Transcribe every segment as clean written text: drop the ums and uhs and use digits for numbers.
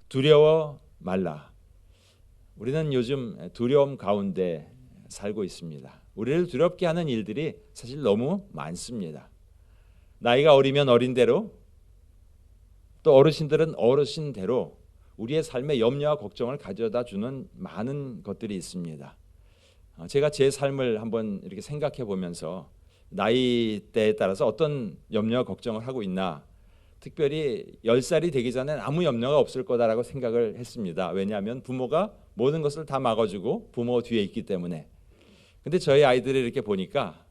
두려워 말라. 우리는 요즘 두려움 가운데 살고 있습니다. 우리를 두렵게 하는 일들이 사실 너무 많습니다. 나이가 어리면 어린 대로, 또 어르신들은 어르신대로 우리의 삶에 염려와 걱정을 가져다 주는 많은 것들이 있습니다. 제가 제 삶을 한번 이렇게 생각해 보면서 나이대에 따라서 어떤 염려와 걱정을 하고 있나, 특별히 10살이 되기 전엔 아무 염려가 없을 거다라고 생각을 했습니다. 왜냐하면 부모가 모든 것을 다 막아주고 부모 뒤에 있기 때문에. 근데 저희 아이들을 이렇게 보니까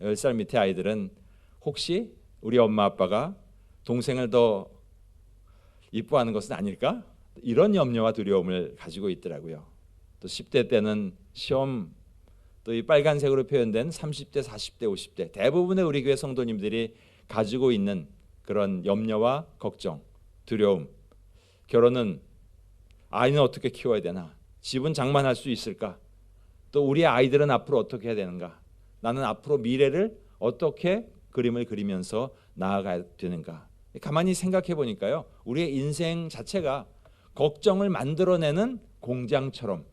10살 밑에 아이들은 혹시 우리 엄마 아빠가 동생을 더 이뻐하는 것은 아닐까? 이런 염려와 두려움을 가지고 있더라고요. 또 10대 때는 시험, 또 이 빨간색으로 표현된 30대, 40대, 50대 대부분의 우리 교회 성도님들이 가지고 있는 그런 염려와 걱정, 두려움. 결혼은 아이는 어떻게 키워야 되나? 집은 장만할 수 있을까? 또 우리 아이들은 앞으로 어떻게 해야 되는가? 나는 앞으로 미래를 어떻게 그림을 그리면서 나아가야 되는가? 가만히 생각해 보니까요, 우리의 인생 자체가 걱정을 만들어내는 공장처럼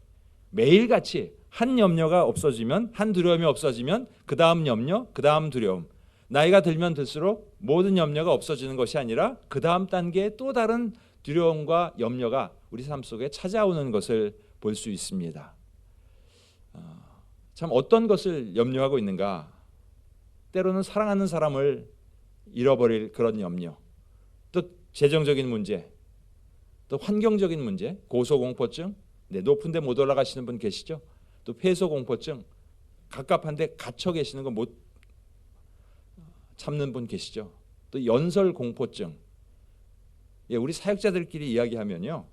매일같이 한 염려가 없어지면, 한 두려움이 없어지면 그 다음 염려, 그 다음 두려움. 나이가 들면 들수록 모든 염려가 없어지는 것이 아니라 그 다음 단계의 또 다른 두려움과 염려가 우리 삶 속에 찾아오는 것을 볼 수 있습니다. 참 어떤 것을 염려하고 있는가? 때로는 사랑하는 사람을 잃어버릴 그런 염려, 또 재정적인 문제, 또 환경적인 문제, 고소공포증, 높은 데 못 올라가시는 분 계시죠? 또 폐소공포증, 갑갑한데 갇혀 계시는 거 못 참는 분 계시죠? 또 연설공포증. 우리 사역자들끼리 이야기하면요,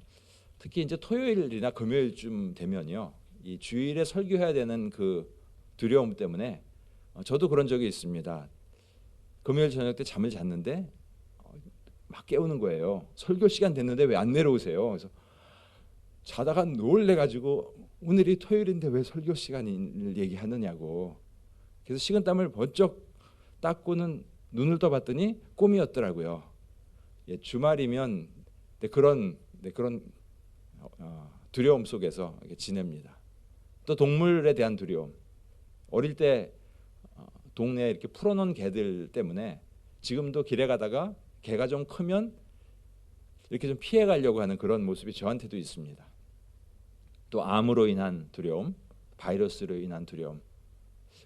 특히 이제 토요일이나 금요일쯤 되면요, 이 주일에 설교해야 되는 그 두려움 때문에 저도 그런 적이 있습니다. 금요일 저녁 때 잠을 잤는데 막 깨우는 거예요. 설교 시간 됐는데 왜 안 내려오세요? 그래서 자다가 놀래가지고 오늘이 토요일인데 왜 설교 시간을 얘기하느냐고. 그래서 식은땀을 번쩍 닦고는 눈을 떠봤더니 꿈이었더라고요. 주말이면 그런 두려움 속에서 지냅니다. 또 동물에 대한 두려움. 어릴 때 동네에 이렇게 풀어놓은 개들 때문에 지금도 길에 가다가 개가 좀 크면 이렇게 좀 피해 가려고 하는 그런 모습이 저한테도 있습니다. 또 암으로 인한 두려움, 바이러스로 인한 두려움.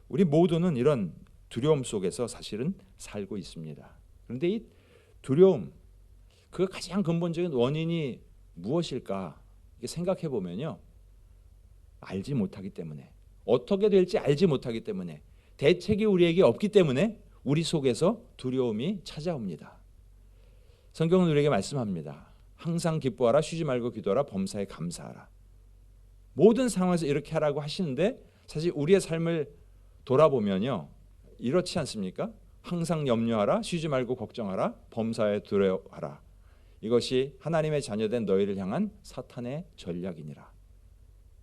우리 모두는 이런 두려움 속에서 사실은 살고 있습니다. 그런데 이 두려움, 그 가장 근본적인 원인이 무엇일까 생각해 보면요, 알지 못하기 때문에, 어떻게 될지 알지 못하기 때문에, 대책이 우리에게 없기 때문에 우리 속에서 두려움이 찾아옵니다. 성경은 우리에게 말씀합니다. 항상 기뻐하라, 쉬지 말고 기도하라, 범사에 감사하라. 모든 상황에서 이렇게 하라고 하시는데 사실 우리의 삶을 돌아보면요, 이렇지 않습니까? 항상 염려하라, 쉬지 말고 걱정하라, 범사에 두려워하라. 이것이 하나님의 자녀된 너희를 향한 사탄의 전략이니라.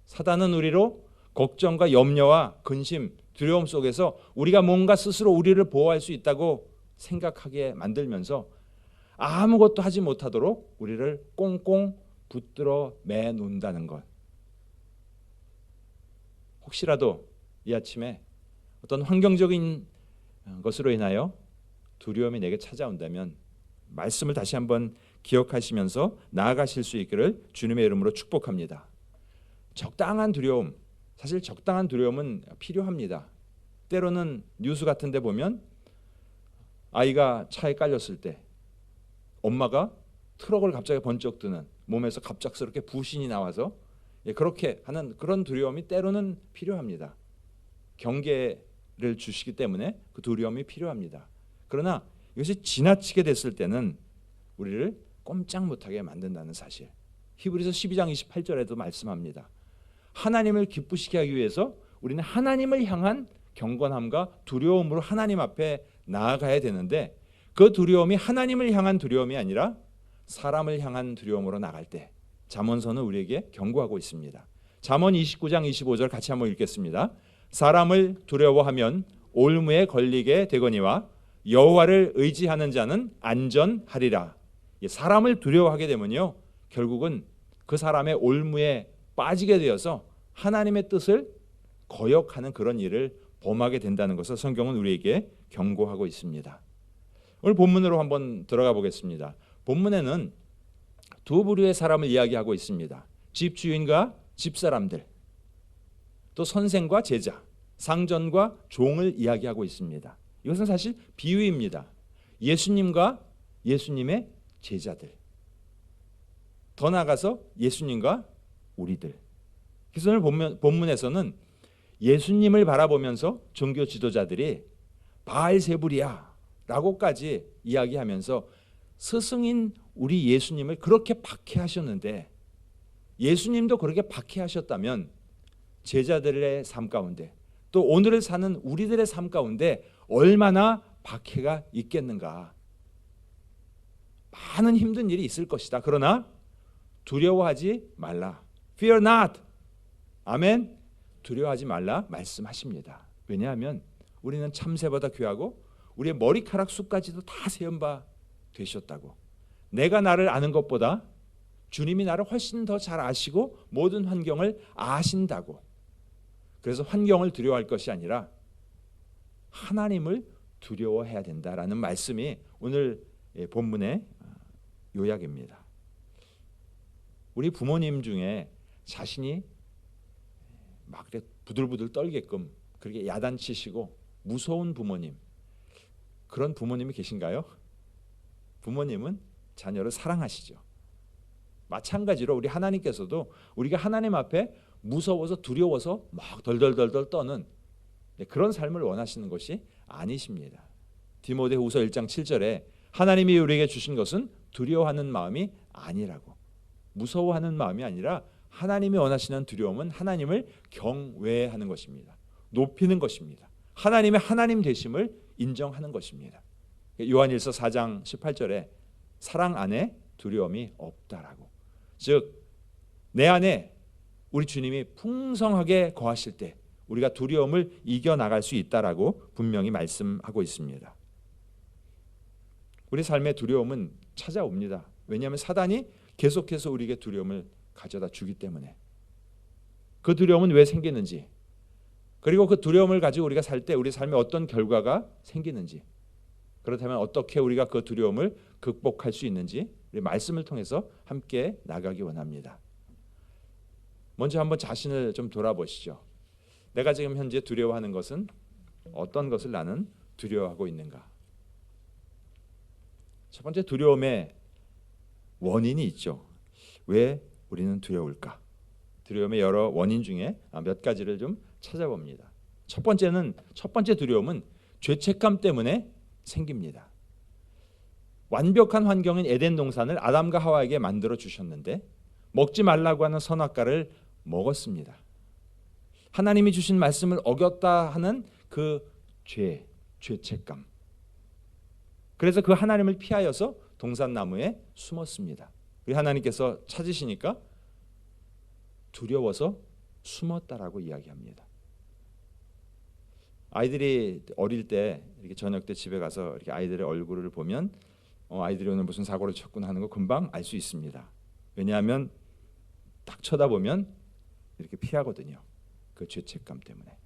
사단은 우리로 걱정과 염려와 근심, 두려움 속에서 우리가 뭔가 스스로 우리를 보호할 수 있다고 생각하게 만들면서 아무것도 하지 못하도록 우리를 꽁꽁 붙들어 매 놓는다는 것. 혹시라도 이 아침에 어떤 환경적인 것으로 인하여 두려움이 내게 찾아온다면 말씀을 다시 한번 기억하시면서 나아가실 수 있기를 주님의 이름으로 축복합니다. 적당한 두려움, 사실 적당한 두려움은 필요합니다. 때로는 뉴스 같은 데 보면 아이가 차에 깔렸을 때 엄마가 트럭을 갑자기 번쩍 드는, 몸에서 갑작스럽게 부신이 나와서 그렇게 하는 그런 두려움이 때로는 필요합니다. 경계를 주시기 때문에 그 두려움이 필요합니다. 그러나 이것이 지나치게 됐을 때는 우리를 꼼짝 못하게 만든다는 사실. 히브리서 12장 28절에도 말씀합니다. 하나님을 기쁘시게 하기 위해서 우리는 하나님을 향한 경건함과 두려움으로 하나님 앞에 나아가야 되는데, 그 두려움이 하나님을 향한 두려움이 아니라 사람을 향한 두려움으로 나갈 때 잠언서는 우리에게 경고하고 있습니다. 잠언 29장 25절 같이 한번 읽겠습니다. 사람을 두려워하면 올무에 걸리게 되거니와 여호와를 의지하는 자는 안전하리라. 사람을 두려워하게 되면요, 결국은 그 사람의 올무에 빠지게 되어서 하나님의 뜻을 거역하는 그런 일을 범하게 된다는 것을 성경은 우리에게 경고하고 있습니다. 오늘 본문으로 한번 들어가 보겠습니다. 본문에는 두 부류의 사람을 이야기하고 있습니다. 집주인과 집사람들, 또 선생과 제자, 상전과 종을 이야기하고 있습니다. 이것은 사실 비유입니다. 예수님과 예수님의 제자들, 더 나아가서 예수님과 우리들. 그래서 오늘 본문에서는 예수님을 바라보면서 종교 지도자들이 바알세불이야 라고까지 이야기하면서 스승인 우리 예수님을 그렇게 박해하셨는데, 예수님도 그렇게 박해하셨다면 제자들의 삶 가운데, 또 오늘을 사는 우리들의 삶 가운데 얼마나 박해가 있겠는가. 많은 힘든 일이 있을 것이다. 그러나 두려워하지 말라. Fear not. 아멘. 두려워하지 말라 말씀하십니다. 왜냐하면 우리는 참새보다 귀하고 우리의 머리카락 숱까지도 다 세운 바 되셨다고. 내가 나를 아는 것보다 주님이 나를 훨씬 더 잘 아시고 모든 환경을 아신다고. 그래서 환경을 두려워할 것이 아니라 하나님을 두려워해야 된다라는 말씀이 오늘 본문의 요약입니다. 우리 부모님 중에 자신이 막 부들부들 떨게끔 그렇게 야단치시고 무서운 부모님, 그런 부모님이 계신가요? 부모님은 자녀를 사랑하시죠. 마찬가지로 우리 하나님께서도 우리가 하나님 앞에 무서워서 두려워서 막 덜덜덜덜 떠는 그런 삶을 원하시는 것이 아니십니다. 디모데후서 1장 7절에 하나님이 우리에게 주신 것은 두려워하는 마음이 아니라고. 무서워하는 마음이 아니라 하나님이 원하시는 두려움은 하나님을 경외하는 것입니다. 높이는 것입니다. 하나님의 하나님 되심을 인정하는 것입니다. 요한일서 4장 18절에 사랑 안에 두려움이 없다라고. 즉 내 안에 우리 주님이 풍성하게 거하실 때 우리가 두려움을 이겨나갈 수 있다라고 분명히 말씀하고 있습니다. 우리 삶의 두려움은 찾아옵니다. 왜냐하면 사단이 계속해서 우리에게 두려움을 가져다 주기 때문에. 그 두려움은 왜 생기는지, 그리고 그 두려움을 가지고 우리가 살 때 우리 삶에 어떤 결과가 생기는지, 그렇다면 어떻게 우리가 그 두려움을 극복할 수 있는지 우리 말씀을 통해서 함께 나가기 원합니다. 먼저 한번 자신을 좀 돌아보시죠. 내가 지금 현재 두려워하는 것은 어떤 것을 나는 두려워하고 있는가? 첫 번째, 두려움의 원인이 있죠. 왜 우리는 두려울까? 두려움의 여러 원인 중에 몇 가지를 좀 찾아봅니다. 첫 번째 두려움은 죄책감 때문에 생깁니다. 완벽한 환경인 에덴 동산을 아담과 하와에게 만들어 주셨는데 먹지 말라고 하는 선악과를 먹었습니다. 하나님이 주신 말씀을 어겼다 하는 그 죄책감. 그래서 그 하나님을 피하여서 동산나무에 숨었습니다. 우리 하나님께서 찾으시니까 두려워서 숨었다라고 이야기합니다. 아이들이 어릴 때 이렇게 저녁 때 집에 가서 이렇게 아이들의 얼굴을 보면 아이들이 오늘 무슨 사고를 쳤구나 하는 거 금방 알 수 있습니다. 왜냐하면 딱 쳐다보면 이렇게 피하거든요. 그 죄책감 때문에.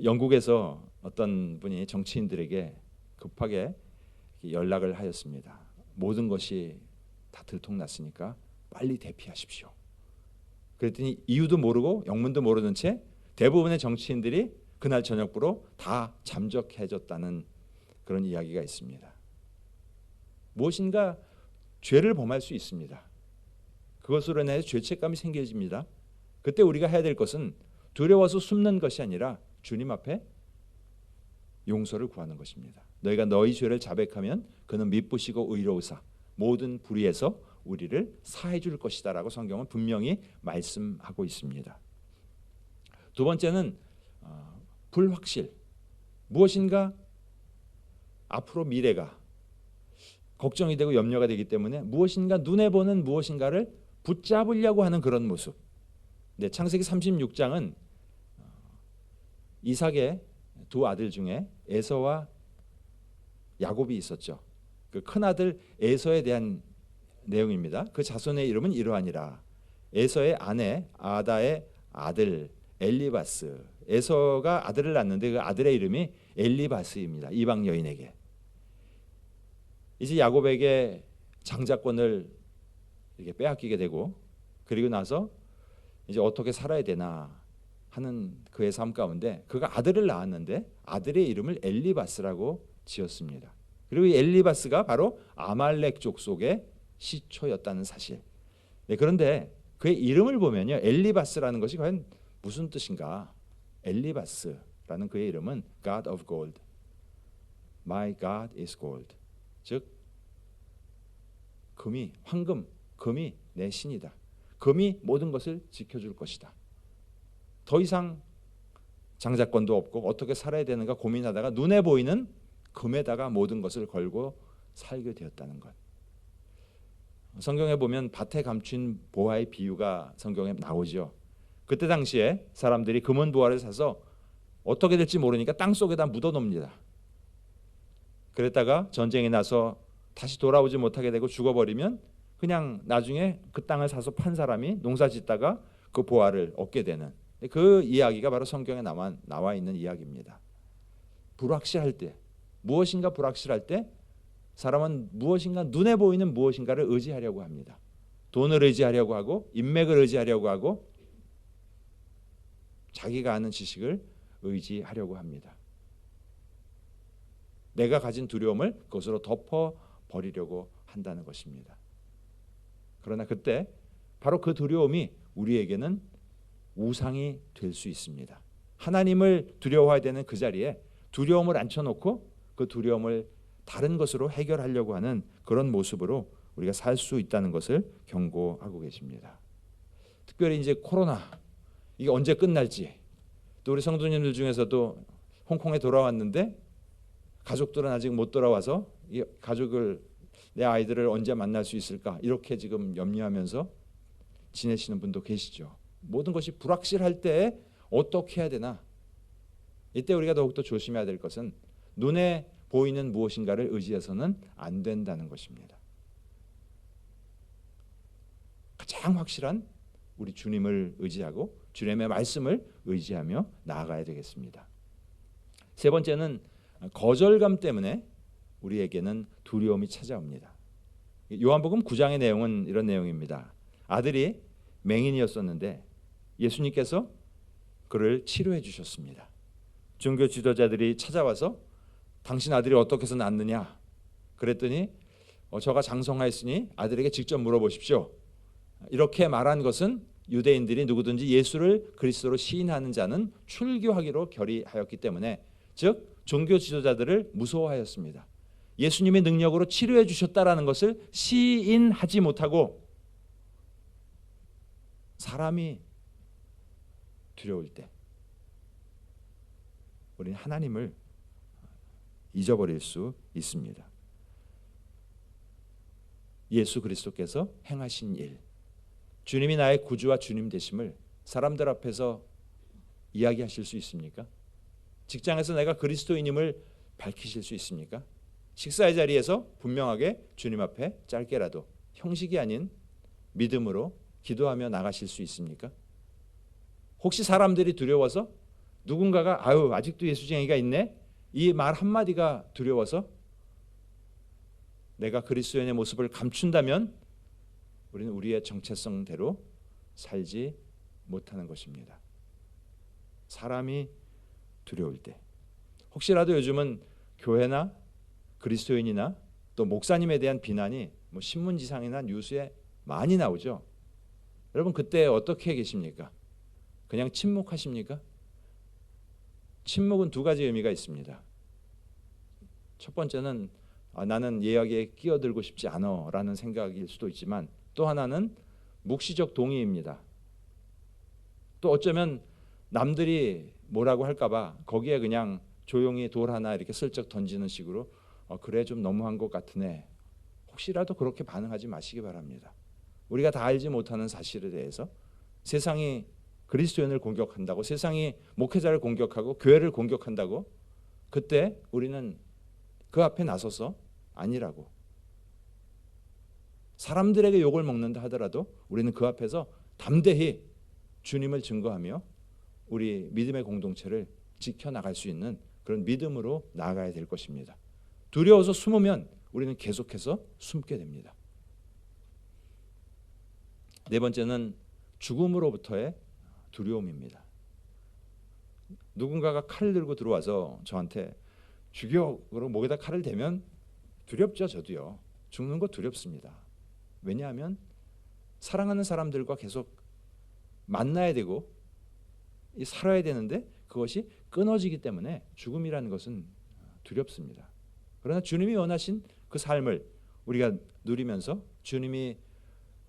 영국에서 어떤 분이 정치인들에게 급하게 연락을 하였습니다. 모든 것이 다 들통났으니까 빨리 대피하십시오. 그랬더니 이유도 모르고 영문도 모르는 채 대부분의 정치인들이 그날 저녁부로 다 잠적해졌다는 그런 이야기가 있습니다. 무엇인가 죄를 범할 수 있습니다. 그것으로 인해 죄책감이 생겨집니다. 그때 우리가 해야 될 것은 두려워서 숨는 것이 아니라 주님 앞에 용서를 구하는 것입니다. 너희가 너희 죄를 자백하면 그는 미쁘시고 의로우사 모든 불의에서 우리를 사해 줄 것이다라고 성경은 분명히 말씀하고 있습니다. 두 번째는 불확실. 무엇인가 앞으로 미래가 걱정이 되고 염려가 되기 때문에 무엇인가 눈에 보는 무엇인가를 붙잡으려고 하는 그런 모습. 네, 창세기 36장은 이삭의 두 아들 중에 에서와 야곱이 있었죠. 그 큰 아들 에서에 대한 내용입니다. 그 자손의 이름은 이러하니라. 에서의 아내 아다의 아들 엘리바스. 에서가 아들을 낳는데 그 아들의 이름이 엘리바스입니다. 이방 여인에게. 이제 야곱에게 장자권을 이렇게 빼앗기게 되고, 그리고 나서 이제 어떻게 살아야 되나 하는 그의 삶 가운데 그가 아들을 낳았는데 아들의 이름을 엘리바스라고 지었습니다. 그리고 이 엘리바스가 바로 아말렉 족속의 시초였다는 사실. 네, 그런데 그의 이름을 보면요, 엘리바스라는 것이 과연 무슨 뜻인가? 엘리바스라는 그의 이름은 God of Gold, My God is Gold, 즉 금이, 황금, 금이 내 신이다. 금이 모든 것을 지켜줄 것이다. 더 이상 장자권도 없고 어떻게 살아야 되는가 고민하다가 눈에 보이는 금에다가 모든 것을 걸고 살게 되었다는 것. 성경에 보면 밭에 감춘 보화의 비유가 성경에 나오죠. 그때 당시에 사람들이 금은 보화를 사서 어떻게 될지 모르니까 땅 속에다 묻어놓습니다. 그랬다가 전쟁이 나서 다시 돌아오지 못하게 되고 죽어버리면 그냥 나중에 그 땅을 사서 판 사람이 농사 짓다가 그 보화를 얻게 되는, 그 이야기가 바로 성경에 나와 있는 이야기입니다. 불확실할 때, 무엇인가 불확실할 때 사람은 무엇인가 눈에 보이는 무엇인가를 의지하려고 합니다. 돈을 의지하려고 하고 인맥을 의지하려고 하고 자기가 아는 지식을 의지하려고 합니다. 내가 가진 두려움을 그것으로 덮어버리려고 한다는 것입니다. 그러나 그때 바로 그 두려움이 우리에게는 우상이 될 수 있습니다. 하나님을 두려워해야 되는 그 자리에 두려움을 앉혀놓고 그 두려움을 다른 것으로 해결하려고 하는 그런 모습으로 우리가 살 수 있다는 것을 경고하고 계십니다. 특별히 이제 코로나, 이게 언제 끝날지, 또 우리 성도님들 중에서도 홍콩에 돌아왔는데 가족들은 아직 못 돌아와서 이 가족을, 내 아이들을 언제 만날 수 있을까, 이렇게 지금 염려하면서 지내시는 분도 계시죠. 모든 것이 불확실할 때 어떻게 해야 되나, 이때 우리가 더욱더 조심해야 될 것은 눈에 보이는 무엇인가를 의지해서는 안 된다는 것입니다. 가장 확실한 우리 주님을 의지하고 주님의 말씀을 의지하며 나아가야 되겠습니다. 세 번째는 거절감 때문에 우리에게는 두려움이 찾아옵니다. 요한복음 9장의 내용은 이런 내용입니다. 아들이 맹인이었었는데 예수님께서 그를 치료해 주셨습니다. 종교 지도자들이 찾아와서 당신 아들이 어떻게 해서 낫느냐 그랬더니 저가 장성하였으니 아들에게 직접 물어보십시오. 이렇게 말한 것은 유대인들이 누구든지 예수를 그리스도로 시인하는 자는 출교하기로 결의하였기 때문에, 즉 종교 지도자들을 무서워하였습니다. 예수님의 능력으로 치료해 주셨다라는 것을 시인하지 못하고 사람이 두려울 때 우리는 하나님을 잊어버릴 수 있습니다. 예수 그리스도께서 행하신 일, 주님이 나의 구주와 주님 되심을 사람들 앞에서 이야기하실 수 있습니까? 직장에서 내가 그리스도인임을 밝히실 수 있습니까? 식사의 자리에서 분명하게 주님 앞에 짧게라도 형식이 아닌 믿음으로 기도하며 나가실 수 있습니까? 혹시 사람들이 두려워서 누군가가 아직도 예수쟁이가 있네, 이 말 한마디가 두려워서 내가 그리스도인의 모습을 감춘다면 우리는 우리의 정체성대로 살지 못하는 것입니다. 사람이 두려울 때, 혹시라도 요즘은 교회나 그리스도인이나 또 목사님에 대한 비난이 신문지상이나 뉴스에 많이 나오죠. 여러분 그때 어떻게 계십니까? 그냥 침묵하십니까? 침묵은 두 가지 의미가 있습니다. 첫 번째는 나는 이야기에 끼어들고 싶지 않아 라는 생각일 수도 있지만, 또 하나는 묵시적 동의입니다. 또 어쩌면 남들이 뭐라고 할까 봐 거기에 그냥 조용히 돌 하나 이렇게 슬쩍 던지는 식으로 그래 좀 너무한 것 같으네, 혹시라도 그렇게 반응하지 마시기 바랍니다. 우리가 다 알지 못하는 사실에 대해서 세상이 그리스도인을 공격한다고, 세상이 목회자를 공격하고 교회를 공격한다고, 그때 우리는 그 앞에 나서서 아니라고, 사람들에게 욕을 먹는다 하더라도 우리는 그 앞에서 담대히 주님을 증거하며 우리 믿음의 공동체를 지켜나갈 수 있는 그런 믿음으로 나아가야 될 것입니다. 두려워서 숨으면 우리는 계속해서 숨게 됩니다. 네 번째는 죽음으로부터의 두려움입니다. 누군가가 칼을 들고 들어와서 저한테 죽여, 그러고 목에다 칼을 대면 두렵죠. 저도요. 죽는 거 두렵습니다. 왜냐하면 사랑하는 사람들과 계속 만나야 되고 살아야 되는데 그것이 끊어지기 때문에 죽음이라는 것은 두렵습니다. 그러나 주님이 원하신 그 삶을 우리가 누리면서 주님이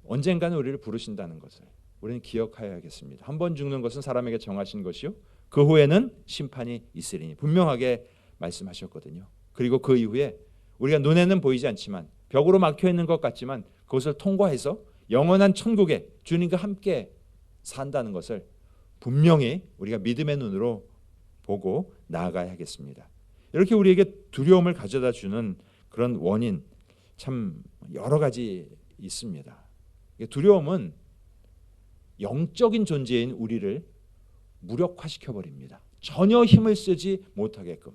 언젠가는 우리를 부르신다는 것을 우리는 기억하여야겠습니다. 한 번 죽는 것은 사람에게 정하신 것이요 그 후에는 심판이 있으리니 분명하게 말씀하셨거든요. 그리고 그 이후에 우리가 눈에는 보이지 않지만 벽으로 막혀 있는 것 같지만 그것을 통과해서 영원한 천국에 주님과 함께 산다는 것을 분명히 우리가 믿음의 눈으로 보고 나아가야 하겠습니다. 이렇게 우리에게 두려움을 가져다 주는 그런 원인 참 여러 가지 있습니다. 두려움은 영적인 존재인 우리를 무력화시켜 버립니다. 전혀 힘을 쓰지 못하게끔.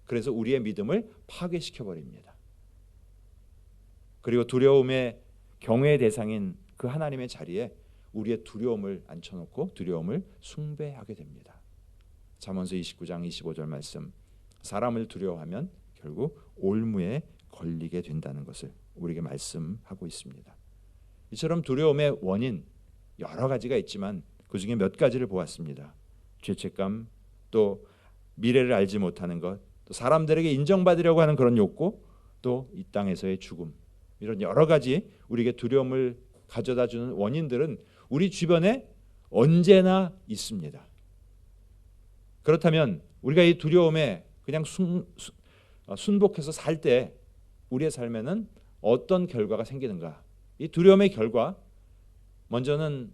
그래서 우리의 믿음을 파괴시켜 버립니다. 그리고 두려움의 경외의 대상인 그 하나님의 자리에 우리의 두려움을 앉혀놓고 두려움을 숭배하게 됩니다. 잠언서 29장 25절 말씀, 사람을 두려워하면 결국 올무에 걸리게 된다는 것을 우리에게 말씀하고 있습니다. 이처럼 두려움의 원인 여러 가지가 있지만 그 중에 몇 가지를 보았습니다. 죄책감, 또 미래를 알지 못하는 것, 또 사람들에게 인정받으려고 하는 그런 욕구, 또 이 땅에서의 죽음, 이런 여러 가지 우리에게 두려움을 가져다 주는 원인들은 우리 주변에 언제나 있습니다. 그렇다면 우리가 이 두려움에 그냥 순복해서 살 때 우리의 삶에는 어떤 결과가 생기는가? 이 두려움의 결과, 먼저는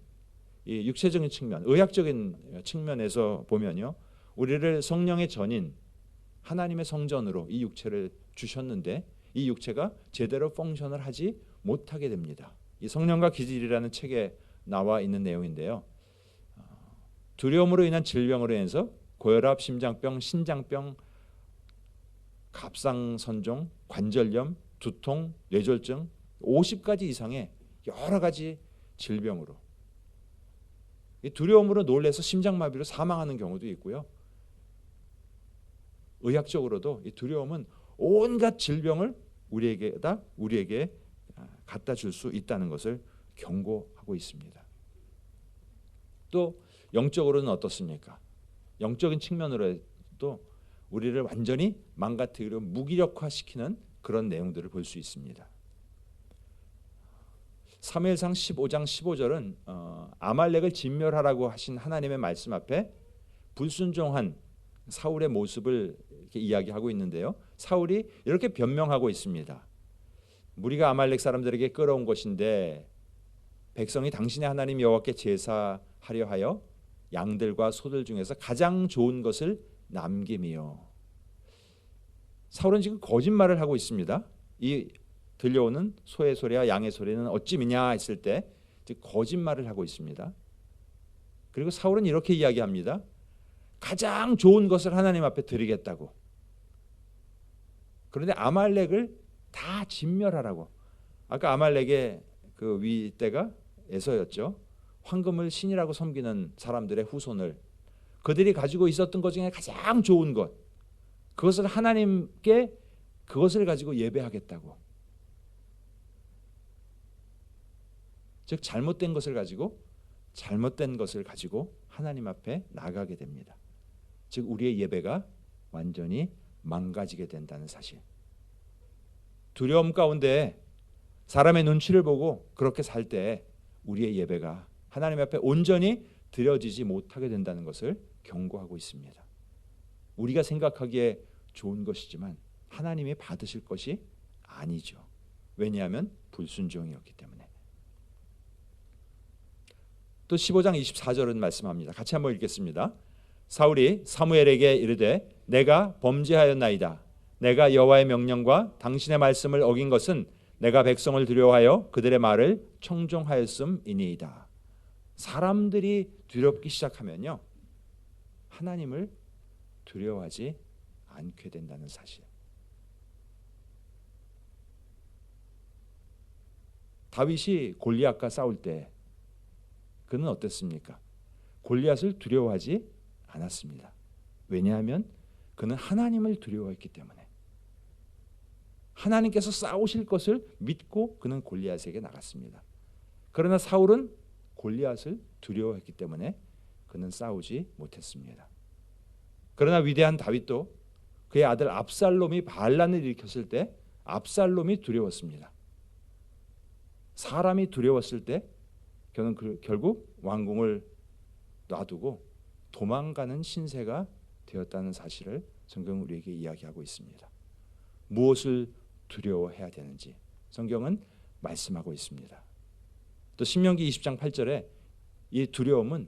이 육체적인 측면, 의학적인 측면에서 보면요, 우리를 성령의 전인 하나님의 성전으로 이 육체를 주셨는데 이 육체가 제대로 펑션을 하지 못하게 됩니다. 이 성령과 기질이라는 책에 나와 있는 내용인데요, 두려움으로 인한 질병으로 인해서 고혈압, 심장병, 신장병, 갑상선종, 관절염, 두통, 뇌졸중 50가지 이상의 여러 가지 질병으로, 이 두려움으로 놀래서 심장마비로 사망하는 경우도 있고요. 의학적으로도 이 두려움은 온갖 질병을 우리에게 갖다 줄 수 있다는 것을 경고하고 있습니다. 또 영적으로는 어떻습니까? 영적인 측면으로도 우리를 완전히 망가뜨리고 무기력화시키는 그런 내용들을 볼 수 있습니다. 사무엘상 15장 15절은 아말렉을 진멸하라고 하신 하나님의 말씀 앞에 불순종한 사울의 모습을 이렇게 이야기하고 있는데요, 사울이 이렇게 변명하고 있습니다. 무리가 아말렉 사람들에게 끌어온 것인데 백성이 당신의 하나님 여호와께 제사하려 하여 양들과 소들 중에서 가장 좋은 것을 남김이요. 사울은 지금 거짓말을 하고 있습니다. 이 들려오는 소의 소리와 양의 소리는 어찌미냐 했을 때 거짓말을 하고 있습니다. 그리고 사울은 이렇게 이야기합니다. 가장 좋은 것을 하나님 앞에 드리겠다고. 그런데 아말렉을 다 진멸하라고. 아까 아말렉의 그 윗대가 에서였죠. 황금을 신이라고 섬기는 사람들의 후손을, 그들이 가지고 있었던 것 중에 가장 좋은 것, 그것을 하나님께 그것을 가지고 예배하겠다고. 즉 잘못된 것을 가지고 하나님 앞에 나가게 됩니다. 즉 우리의 예배가 완전히 망가지게 된다는 사실. 두려움 가운데 사람의 눈치를 보고 그렇게 살 때 우리의 예배가 하나님 앞에 온전히 드려지지 못하게 된다는 것을 경고하고 있습니다. 우리가 생각하기에 좋은 것이지만 하나님이 받으실 것이 아니죠. 왜냐하면 불순종이었기 때문에. 또 15장 24절은 말씀합니다. 같이 한번 읽겠습니다. 사울이 사무엘에게 이르되 내가 범죄하였나이다. 내가 여호와의 명령과 당신의 말씀을 어긴 것은 내가 백성을 두려워하여 그들의 말을 청종하였음이니이다. 사람들이 두렵기 시작하면요, 하나님을 두려워하지 않게 된다는 사실. 다윗이 골리앗과 싸울 때 그는 어땠습니까? 골리앗을 두려워하지 않았습니다. 왜냐하면 그는 하나님을 두려워했기 때문에, 하나님께서 싸우실 것을 믿고 그는 골리앗에게 나갔습니다. 그러나 사울은 골리앗을 두려워했기 때문에 그는 싸우지 못했습니다. 그러나 위대한 다윗도 그의 아들 압살롬이 반란을 일으켰을 때 압살롬이 두려웠습니다. 사람이 두려웠을 때 그는 결국 왕궁을 놔두고 도망가는 신세가 되었다는 사실을 성경은 우리에게 이야기하고 있습니다. 무엇을 두려워해야 되는지 성경은 말씀하고 있습니다. 또 신명기 20장 8절에 이 두려움은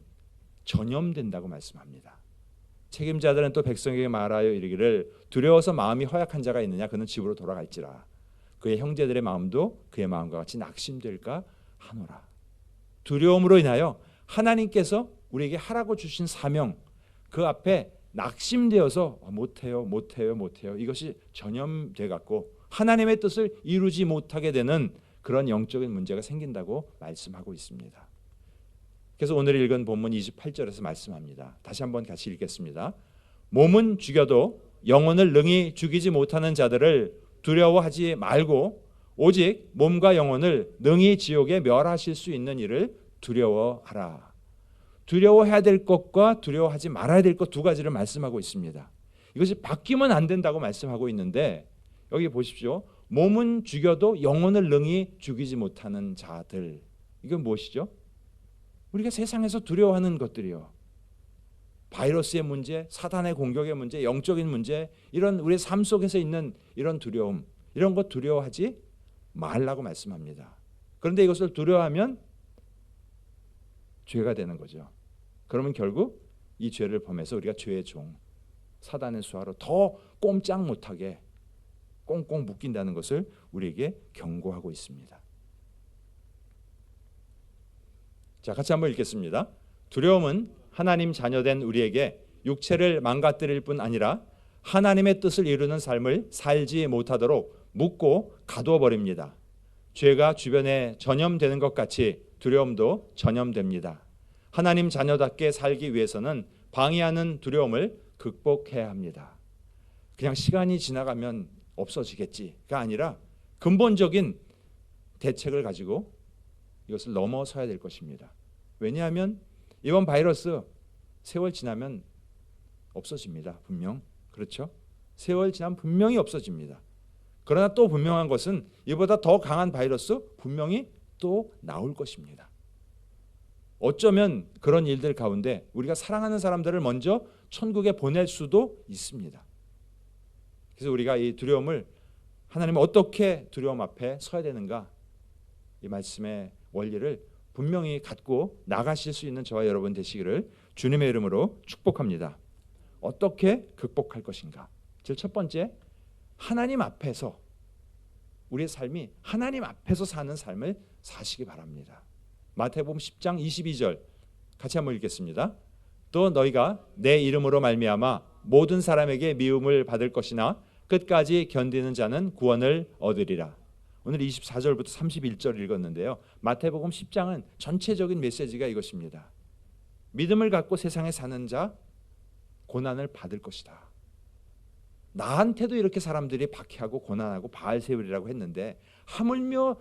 전염된다고 말씀합니다. 책임자들은 또 백성에게 말하여 이르기를 두려워서 마음이 허약한 자가 있느냐 그는 집으로 돌아갈지라 그의 형제들의 마음도 그의 마음과 같이 낙심될까 하노라. 두려움으로 인하여 하나님께서 우리에게 하라고 주신 사명 그 앞에 낙심되어서 못해요 이것이 전염돼 갖고 하나님의 뜻을 이루지 못하게 되는 그런 영적인 문제가 생긴다고 말씀하고 있습니다. 그래서 오늘 읽은 본문 28절에서 말씀합니다. 다시 한번 같이 읽겠습니다. 몸은 죽여도 영혼을 능히 죽이지 못하는 자들을 두려워하지 말고 오직 몸과 영혼을 능히 지옥에 멸하실 수 있는 이를 두려워하라. 두려워해야 될 것과 두려워하지 말아야 될 것 두 가지를 말씀하고 있습니다. 이것이 바뀌면 안 된다고 말씀하고 있는데 여기 보십시오. 몸은 죽여도 영혼을 능히 죽이지 못하는 자들. 이건 무엇이죠? 우리가 세상에서 두려워하는 것들이요. 바이러스의 문제, 사탄의 공격의 문제, 영적인 문제, 이런 우리의 삶 속에서 있는 이런 두려움, 이런 것 두려워하지 말라고 말씀합니다. 그런데 이것을 두려워하면 죄가 되는 거죠. 그러면 결국 이 죄를 범해서 우리가 죄의 종, 사단의 수하로 더 꼼짝 못하게 꽁꽁 묶인다는 것을 우리에게 경고하고 있습니다. 자, 같이 한번 읽겠습니다. 두려움은 하나님 자녀된 우리에게 육체를 망가뜨릴 뿐 아니라 하나님의 뜻을 이루는 삶을 살지 못하도록 묶고 가두어 버립니다. 죄가 주변에 전염되는 것 같이 두려움도 전염됩니다. 하나님 자녀답게 살기 위해서는 방해하는 두려움을 극복해야 합니다. 그냥 시간이 지나가면 없어지겠지가 아니라 근본적인 대책을 가지고 이것을 넘어서야 될 것입니다. 왜냐하면 이번 바이러스 세월 지나면 없어집니다. 분명. 그렇죠? 세월 지나면 분명히 없어집니다. 그러나 또 분명한 것은 이보다 더 강한 바이러스 분명히 또 나올 것입니다. 어쩌면 그런 일들 가운데 우리가 사랑하는 사람들을 먼저 천국에 보낼 수도 있습니다. 그래서 우리가 이 두려움을 하나님은 어떻게 두려움 앞에 서야 되는가, 이 말씀의 원리를 분명히 갖고 나가실 수 있는 저와 여러분 되시기를 주님의 이름으로 축복합니다. 어떻게 극복할 것인가? 즉 첫 번째, 하나님 앞에서 우리의 삶이 하나님 앞에서 사는 삶을 사시기 바랍니다. 마태복음 10장 22절 같이 한번 읽겠습니다. 또 너희가 내 이름으로 말미암아 모든 사람에게 미움을 받을 것이나 끝까지 견디는 자는 구원을 얻으리라. 오늘 24절부터 31절 읽었는데요. 마태복음 10장은 전체적인 메시지가 이것입니다. 믿음을 갖고 세상에 사는 자 고난을 받을 것이다. 나한테도 이렇게 사람들이 박해하고 고난하고 바알세울이라고 했는데 하물며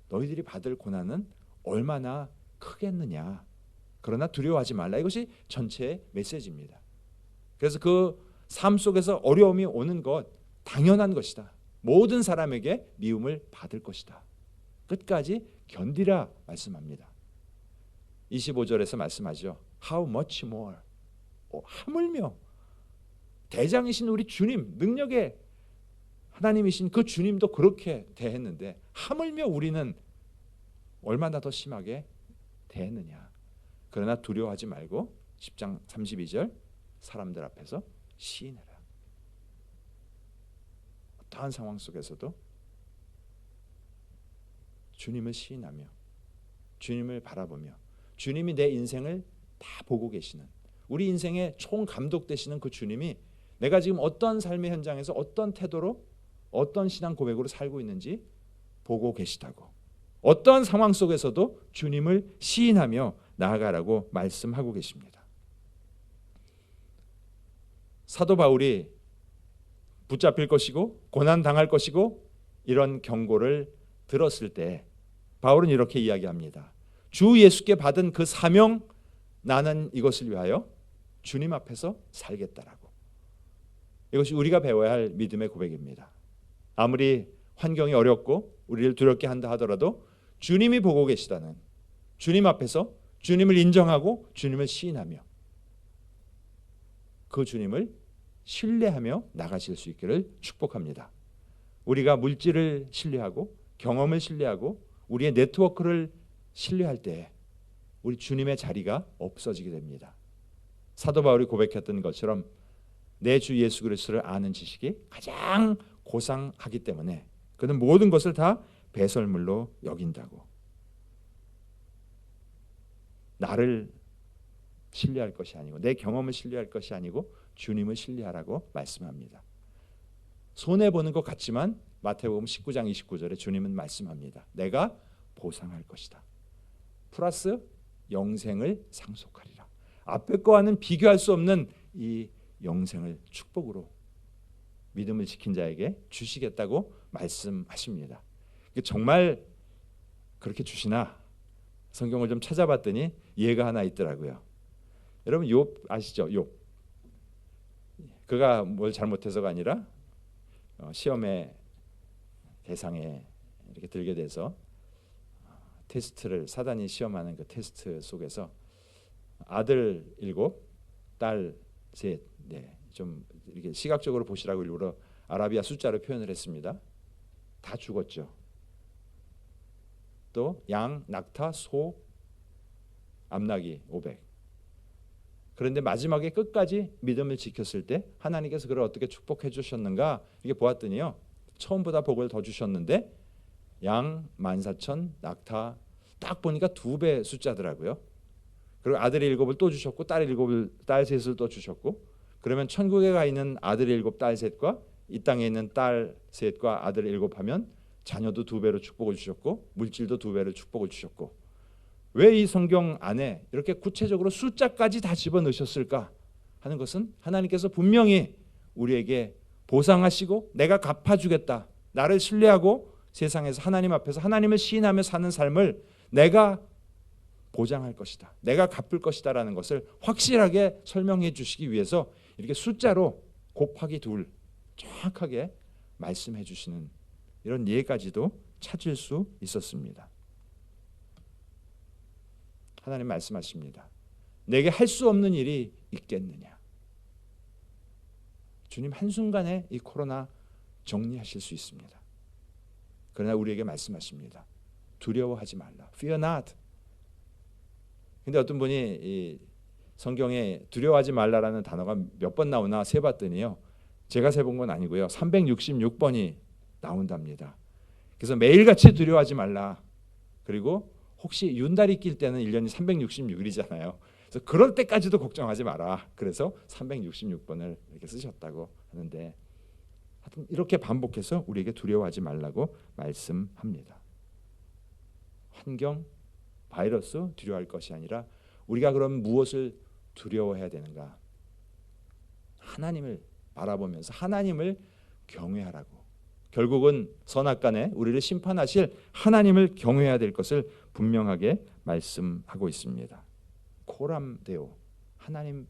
너희들이 받을 고난은 얼마나 크겠느냐. 그러나 두려워하지 말라. 이것이 전체의 메시지입니다. 그래서 그 삶 속에서 어려움이 오는 것 당연한 것이다. 모든 사람에게 미움을 받을 것이다. 끝까지 견디라 말씀합니다. 25절에서 말씀하죠. How much more? 하물며 대장이신 우리 주님, 능력의 하나님이신 그 주님도 그렇게 대했는데 하물며 우리는 얼마나 더 심하게 대했느냐. 그러나 두려워하지 말고 10장 32절 사람들 앞에서 시인해라. 어떠한 상황 속에서도 주님을 시인하며 주님을 바라보며 주님이 내 인생을 다 보고 계시는, 우리 인생의 총감독 되시는 그 주님이 내가 지금 어떤 삶의 현장에서 어떤 태도로 어떤 신앙 고백으로 살고 있는지 보고 계시다고, 어떠한 상황 속에서도 주님을 시인하며 나아가라고 말씀하고 계십니다. 사도 바울이 붙잡힐 것이고 고난당할 것이고 이런 경고를 들었을 때 바울은 이렇게 이야기합니다. 주 예수께 받은 그 사명, 나는 이것을 위하여 주님 앞에서 살겠다라고. 이것이 우리가 배워야 할 믿음의 고백입니다. 아무리 환경이 어렵고 우리를 두렵게 한다 하더라도 주님이 보고 계시다는, 주님 앞에서 주님을 인정하고 주님을 시인하며 그 주님을 신뢰하며 나가실 수 있기를 축복합니다. 우리가 물질을 신뢰하고 경험을 신뢰하고 우리의 네트워크를 신뢰할 때 우리 주님의 자리가 없어지게 됩니다. 사도 바울이 고백했던 것처럼 내 주 예수 그리스도를 아는 지식이 가장 고상하기 때문에 그는 모든 것을 다 배설물로 여긴다고. 나를 신뢰할 것이 아니고 내 경험을 신뢰할 것이 아니고 주님을 신뢰하라고 말씀합니다. 손해보는 것 같지만 마태복음 19장 29절에 주님은 말씀합니다. 내가 보상할 것이다. 플러스 영생을 상속하리라. 앞에 거와는 비교할 수 없는 이 영생을 축복으로 믿음을 지킨 자에게 주시겠다고 말씀하십니다. 정말 그렇게 주시나? 성경을 좀 찾아봤더니 예가 하나 있더라고요. 여러분 욥 아시죠? 욥. 그가 뭘 잘못해서가 아니라 시험의 대상에 이렇게 들게 돼서 테스트를, 사단이 시험하는 그 테스트 속에서 아들 7, 딸 3, 좀 이렇게 시각적으로 보시라고 일부러 아라비아 숫자로 표현을 했습니다. 다 죽었죠. 또 양, 낙타, 소, 암나귀 500. 그런데 마지막에 끝까지 믿음을 지켰을 때 하나님께서 그를 어떻게 축복해 주셨는가 이게 보았더니요, 처음보다 복을 더 주셨는데 양 14,000, 낙타 딱 보니까 2배 숫자더라고요. 그리고 아들 7을 또 주셨고 딸 7을, 딸 3을 또 주셨고, 그러면 천국에 가 있는 아들 7, 딸 3과 이 땅에 있는 딸 3과 아들 7 하면 자녀도 2배로 축복을 주셨고 물질도 2배로 축복을 주셨고, 왜 이 성경 안에 이렇게 구체적으로 숫자까지 다 집어넣으셨을까 하는 것은 하나님께서 분명히 우리에게 보상하시고 내가 갚아주겠다, 나를 신뢰하고 세상에서 하나님 앞에서 하나님을 시인하며 사는 삶을 내가 보장할 것이다, 내가 갚을 것이다 라는 것을 확실하게 설명해 주시기 위해서 이렇게 숫자로 곱하기 2 정확하게 말씀해 주시는 이런 예까지도 찾을 수 있었습니다. 하나님 말씀하십니다. 내게 할 수 없는 일이 있겠느냐. 주님 한순간에 이 코로나 정리하실 수 있습니다. 그러나 우리에게 말씀하십니다. 두려워하지 말라. Fear not. 근데 어떤 분이 이 성경에 두려워하지 말라라는 단어가 몇 번 나오나 세봤더니요, 제가 세본 건 아니고요, 366번이 나온답니다. 그래서 매일같이 두려워하지 말라. 그리고 혹시 윤달이 낄 때는 1년이 366일이잖아요. 그래서 그럴 때까지도 걱정하지 마라. 그래서 366번을 이렇게 쓰셨다고 하는데, 하여튼 이렇게 반복해서 우리에게 두려워하지 말라고 말씀합니다. 환경, 바이러스 두려워할 것이 아니라 우리가 그럼 무엇을 두려워해야 되는가? 하나님을 바라보면서 하나님을 경외하라고. 결국은 선악간에 우리를 심판하실 하나님을 경외해야 될 것을 분명하게 말씀하고 있습니다. 코람데오, 하나님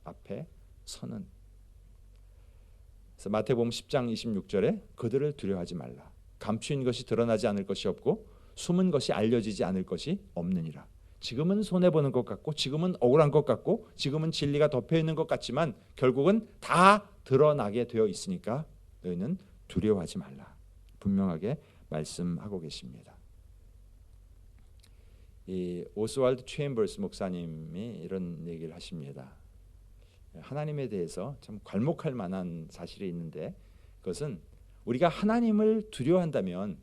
앞에 서는. 그래서 마태복음 10장 26절에 그들을 두려워하지 말라. 감추인 것이 드러나지 않을 것이 없고 숨은 것이 알려지지 않을 것이 없느니라. 지금은 손해보는 것 같고 지금은 억울한 것 같고 지금은 진리가 덮여있는 것 같지만 결국은 다 드러나게 되어 있으니까 너희는 두려워하지 말라. 분명하게 말씀하고 계십니다. 이 오스왈드 체인버스 목사님이 이런 얘기를 하십니다. 하나님에 대해서 참 괄목할 만한 사실이 있는데, 그것은 우리가 하나님을 두려워한다면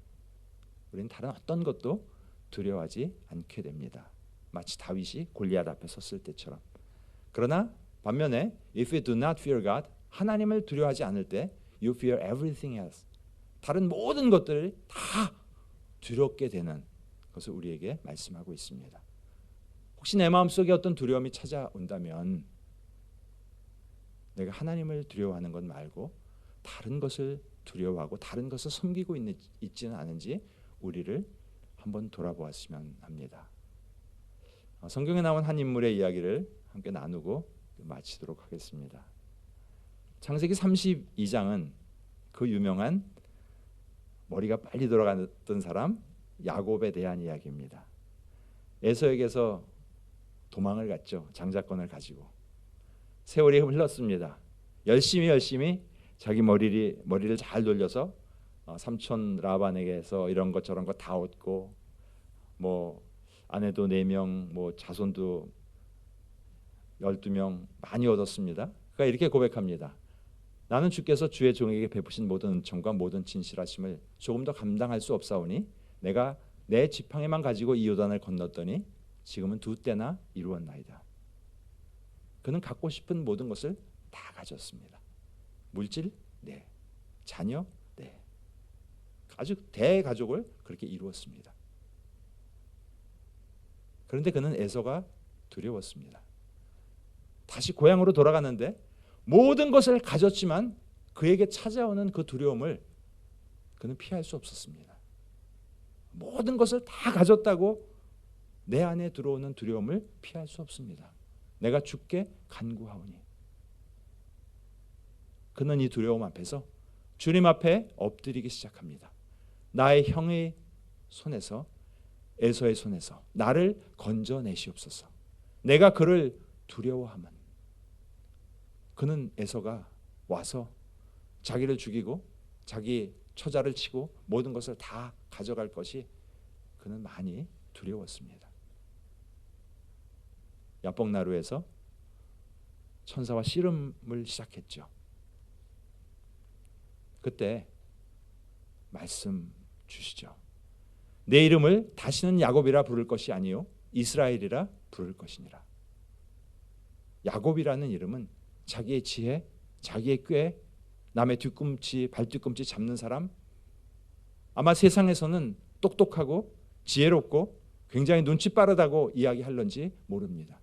우리는 다른 어떤 것도 두려워하지 않게 됩니다. 마치 다윗이 골리앗 앞에 섰을 때처럼. 그러나 반면에 if you do not fear God, 하나님을 두려워하지 않을 때 you fear everything else. 다른 모든 것들을 다 두렵게 되는 것을 우리에게 말씀하고 있습니다. 혹시 내 마음속에 어떤 두려움이 찾아온다면 내가 하나님을 두려워하는 것 말고 다른 것을 두려워하고 다른 것을 섬기고 있지는 않은지 우리를 한번 돌아보았으면 합니다. 성경에 나온 한 인물의 이야기를 함께 나누고 마치도록 하겠습니다. 창세기 32장은 그 유명한 머리가 빨리 돌아갔던 사람 야곱에 대한 이야기입니다. 에서에게서 도망을 갔죠. 장자권을 가지고. 세월이 흘렀습니다. 열심히 자기 머리를 잘 돌려서 삼촌 라반에게서 이런 것 저런 거 다 얻고 뭐 아내도 4명, 뭐 자손도 12명 많이 얻었습니다. 그러니까 이렇게 고백합니다. 나는 주께서 주의 종에게 베푸신 모든 은총과 모든 진실하심을 조금 더 감당할 수 없사오니 내가 내 지팡이만 가지고 이 요단을 건넜더니 지금은 2때나 이루었나이다. 그는 갖고 싶은 모든 것을 다 가졌습니다. 물질? 네. 자녀? 네. 아주 대가족을 그렇게 이루었습니다. 그런데 그는 에서가 두려웠습니다. 다시 고향으로 돌아가는데 모든 것을 가졌지만 그에게 찾아오는 그 두려움을 그는 피할 수 없었습니다. 모든 것을 다 가졌다고 내 안에 들어오는 두려움을 피할 수 없습니다. 내가 주께 간구하오니. 그는 이 두려움 앞에서 주님 앞에 엎드리기 시작합니다. 나의 형의 손에서 에서의 손에서 나를 건져내시옵소서. 내가 그를 두려워하면 그는 에서가 와서 자기를 죽이고 자기 처자를 치고 모든 것을 다 가져갈 것이 그는 많이 두려웠습니다. 야복나루에서 천사와 씨름을 시작했죠. 그때 말씀 주시죠. 내 이름을 다시는 야곱이라 부를 것이 아니요 이스라엘이라 부를 것이니라. 야곱이라는 이름은 자기의 지혜, 자기의 꾀, 남의 뒤꿈치, 발뒤꿈치 잡는 사람, 아마 세상에서는 똑똑하고 지혜롭고 굉장히 눈치 빠르다고 이야기할런지 모릅니다.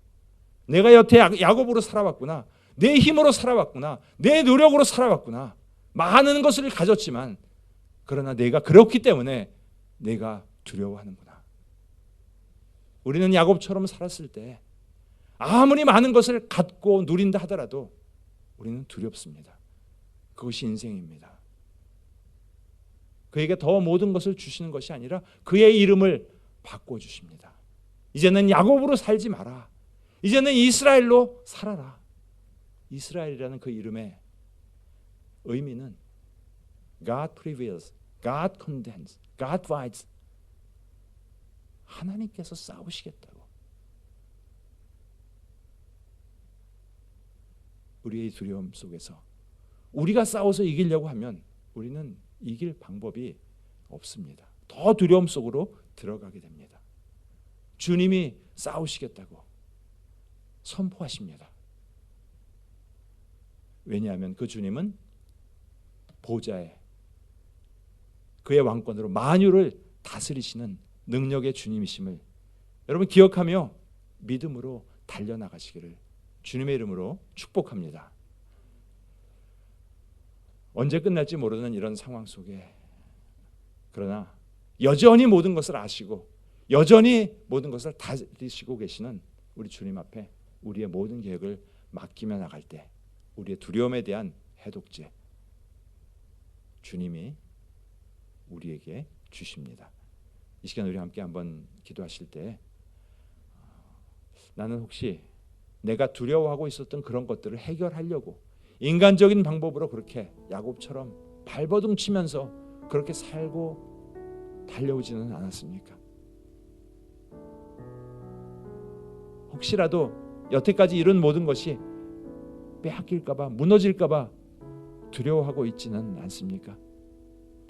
내가 여태 야곱으로 살아왔구나, 내 힘으로 살아왔구나, 내 노력으로 살아왔구나, 많은 것을 가졌지만 그러나 내가 그렇기 때문에 내가 두려워하는구나. 우리는 야곱처럼 살았을 때 아무리 많은 것을 갖고 누린다 하더라도 우리는 두렵습니다. 그것이 인생입니다. 그에게 더 모든 것을 주시는 것이 아니라 그의 이름을 바꿔주십니다. 이제는 야곱으로 살지 마라. 이제는 이스라엘로 살아라. 이스라엘이라는 그 이름의 의미는 God prevails, God contends, God fights. 하나님께서 싸우시겠다고. 우리의 두려움 속에서 우리가 싸워서 이기려고 하면 우리는 이길 방법이 없습니다. 더 두려움 속으로 들어가게 됩니다. 주님이 싸우시겠다고 선포하십니다. 왜냐하면 그 주님은 보좌에 그의 왕권으로 만유를 다스리시는 능력의 주님이심을 여러분 기억하며 믿음으로 달려나가시기를 주님의 이름으로 축복합니다. 언제 끝날지 모르는 이런 상황 속에 그러나 여전히 모든 것을 아시고 여전히 모든 것을 다스리시고 계시는 우리 주님 앞에 우리의 모든 계획을 맡기며 나갈 때 우리의 두려움에 대한 해독제 주님이 우리에게 주십니다. 이 시간 우리 함께 한번 기도하실 때 나는 혹시 내가 두려워하고 있었던 그런 것들을 해결하려고 인간적인 방법으로 그렇게 야곱처럼 발버둥 치면서 그렇게 살고 달려오지는 않았습니까? 혹시라도 여태까지 이룬 모든 것이 빼앗길까 봐 무너질까 봐 두려워하고 있지는 않습니까?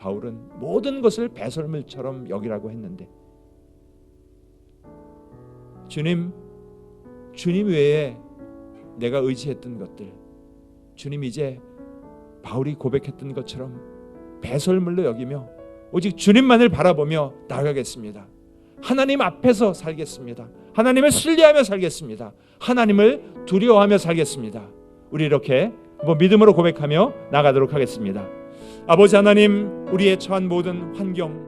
바울은 모든 것을 배설물처럼 여기라고 했는데 주님 외에 내가 의지했던 것들, 주님 이제 바울이 고백했던 것처럼 배설물로 여기며 오직 주님만을 바라보며 나가겠습니다. 하나님 앞에서 살겠습니다. 하나님을 신뢰하며 살겠습니다. 하나님을 두려워하며 살겠습니다. 우리 이렇게 믿음으로 고백하며 나가도록 하겠습니다. 아버지 하나님, 우리의 처한 모든 환경,